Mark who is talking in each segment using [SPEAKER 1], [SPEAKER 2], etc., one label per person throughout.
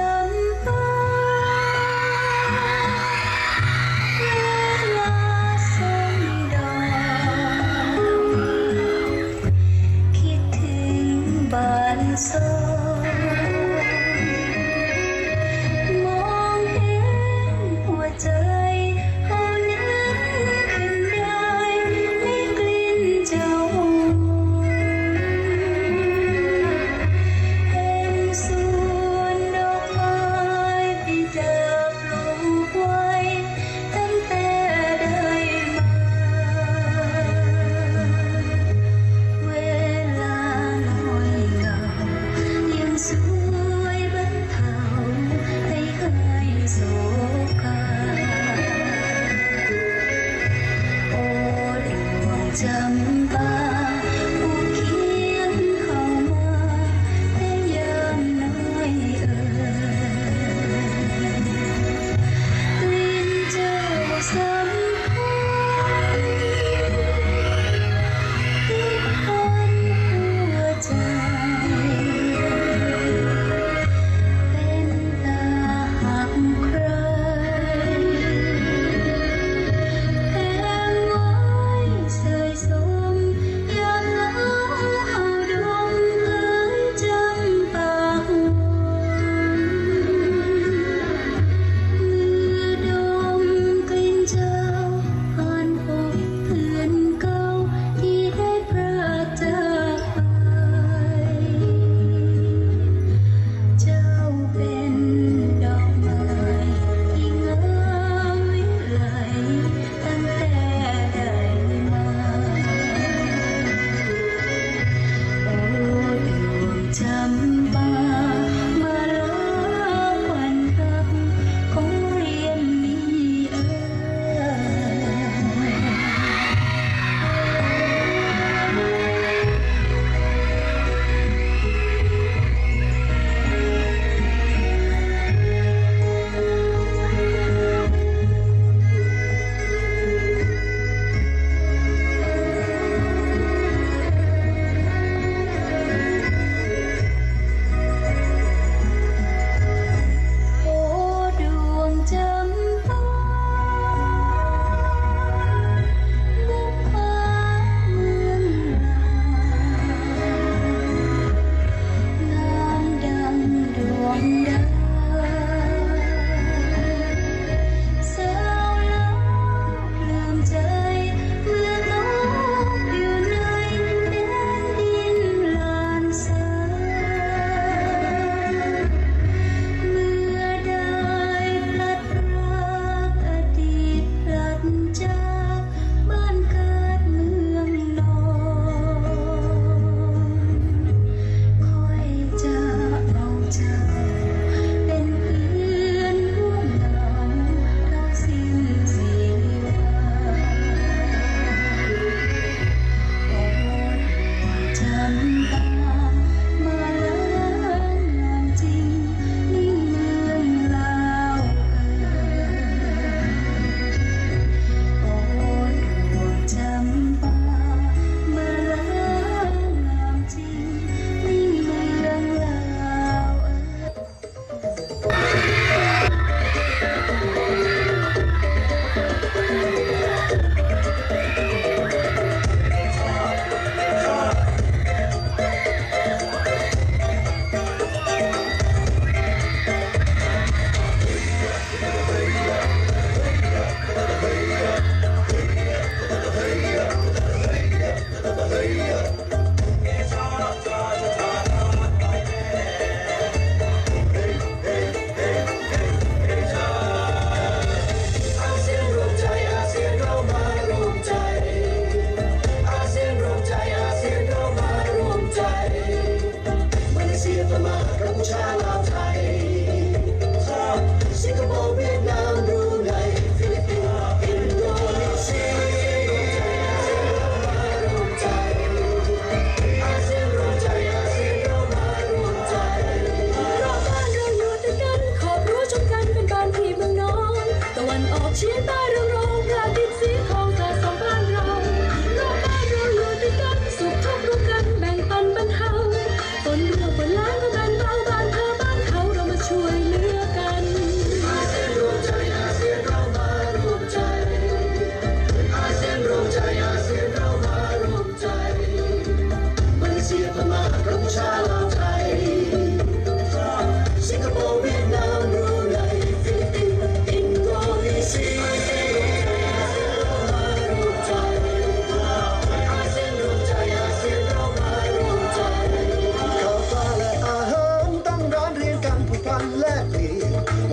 [SPEAKER 1] ำบ้านเวลาส่งดอกคิดถึงบ้านสมองเห็นหัวใจเขานึกขึ้นได้ในกลิ่นเจ้าเห็นสวนดอกไม้ที่เธอปลูกไว้ตั้งแต่ได้มาเวลาน้อยเหงา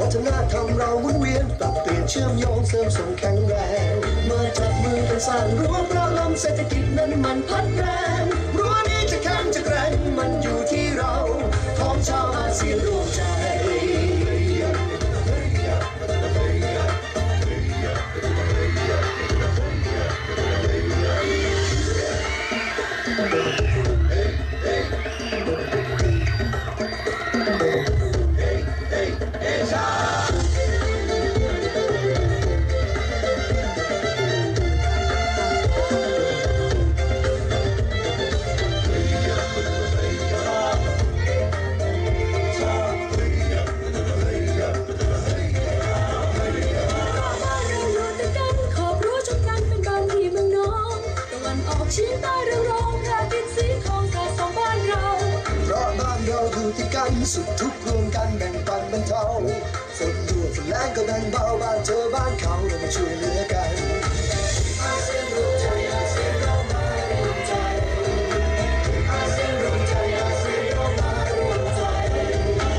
[SPEAKER 2] วัฒนธรรมเราหมุนเวียนปรับเปลี่ยนเชื่อมโยงเสริมส่งแข็งแรงมาจับมือกันสร้างรั้วเพราะลมเศรษฐกิจนั้นมันพัดแรงรั้วนี้จะแข็งจะแกร่งมันอยู่ที่เราของชาวอาเซียนรวมใจ
[SPEAKER 1] เฉียงใต้เรืองรองพระอาทิตย์สีทองสาดส่องบ้านเรา
[SPEAKER 2] เพราะบ้านเราอยู่ที่กันสุขทุกข์รวมกันแบ่งปันบรรเทาฝนรั่วฝนแรงก็แบ่งเบาบ้านเธอบ้านเขาเรามาช่วยเหลือกันอาเซียนรวมใจอาเซียนเรามารวมใจอาเซียนรวมใจอาเซียนเรามารวมใจ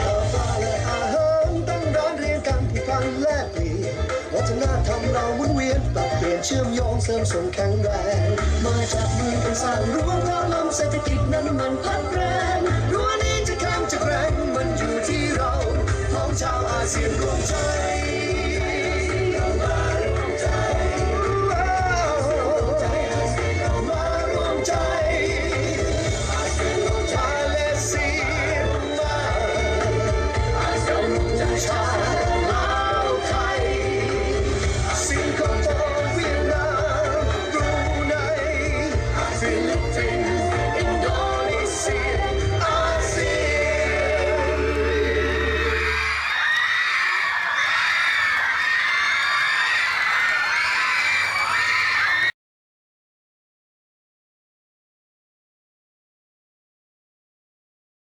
[SPEAKER 2] ข้าวปลาและอาหารตั้งร้านเรียงกันผูกพันแลกเปลี่ยนวัฒนธรรมเราหมุนเวียนปรับเปลี่ยนเชื่อมโยงเสริมส่งแข็งแรงมาจับมือกันสร้างรั้วเพราะลมเศรษฐกิจนั้นมันพัดแรงรั้วนี้จะแข็งจะแกร่งมันอยู่ที่เราของชาวอาเซียนรวมใจ